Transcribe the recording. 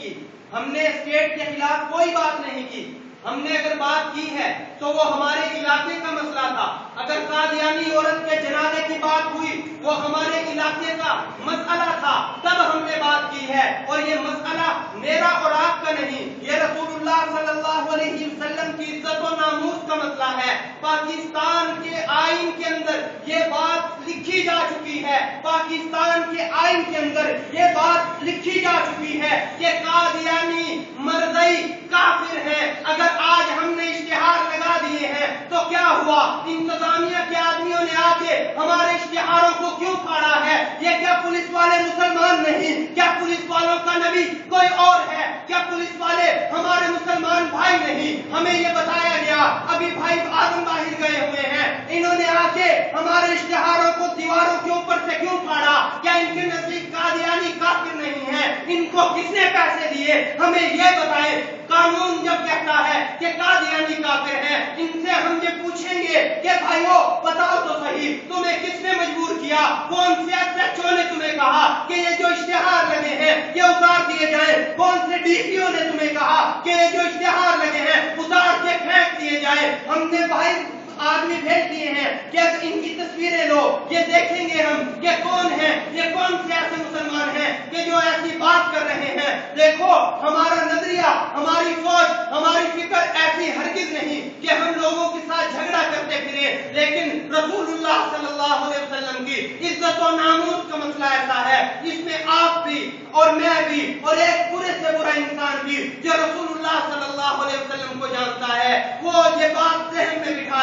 کی، ہم نے اسٹیٹ کے خلاف کوئی بات نہیں کی. ہم نے اگر بات کی ہے تو وہ ہمارے علاقے کا مسئلہ تھا. اگر قادیانی عورت کے جنازے کی بات ہوئی وہ ہمارے علاقے کا مسئلہ تھا، تب ہم نے بات کی ہے. اور یہ مسئلہ میرا اور آپ کا نہیں، یہ رسول اللہ صلی اللہ علیہ وسلم کی عزت و ناموس کا مسئلہ ہے. پاکستان کے آئین کے اندر یہ بات لکھی جا چکی ہے، پاکستان کے آئین کے اندر یہ بات لکھی جا چکی ہے کہ قادیانی مرزئی کافر ہیں. اگر آج ہم نے اشتہار لگا دیے ہیں تو کیا ہوا؟ انتظامیہ کے آدمیوں نے آ کے ہمارے اشتہاروں کو کیوں پھاڑا ہے؟ یہ کیا پولیس والے مسلمان نہیں؟ کیا پولیس والوں کا نبی کوئی اور ہے؟ کیا پولیس والے ہمارے مسلمان بھائی نہیں؟ ہمیں یہ بتایا گیا. ابھی بھائی آدم باہر گئے ہوئے ہیں، انہوں نے آ کے ہمارے اشتہاروں کو دیواروں کے اوپر سے کیوں پھاڑا؟ کیا ان کے نزدیک قادیانی کافر نہیں ہے؟ ان کو کس نے پیسے دیے؟ ہمیں یہ بتائیں. قانون جب کہتا ہے کہ قادیانی کافر ہیں، ان سے ہم یہ پوچھیں گے کہ بھائیو بتاؤ تو صحیح، تمہیں کس نے مجبور کیا؟ کون سے ایس نے تمہیں کہا کہ یہ جو اشتہار لگے ہیں یہ اتار دیے جائیں؟ کون سے DPO نے تمہیں کہا کہ یہ جو اشتہار لگے ہیں اتار کے پھینک دیے جائیں؟ ہم نے بھائی آدمی بھیج دیے ہیں کہ ان کی تصویریں لو، یہ دیکھیں گے ہم یہ کون ہیں، یہ کون سے ایسے مسلمان ہیں کہ جو ایسی بات کر رہے ہیں. دیکھو ہمارا نظریہ، ہماری سوچ، ہماری فکر ایسی ہرگز نہیں کہ ہم لوگوں کے ساتھ جھگڑا کرتے پھریں، لیکن رسول اللہ صلی اللہ علیہ وسلم کی عزت و ناموس کا مسئلہ ایسا ہے، اس میں آپ بھی اور میں بھی اور ایک برے سے برا انسان بھی جو رسول اللہ صلی اللہ علیہ وسلم کو جانتا ہے وہ یہ بات ذہن میں بٹھا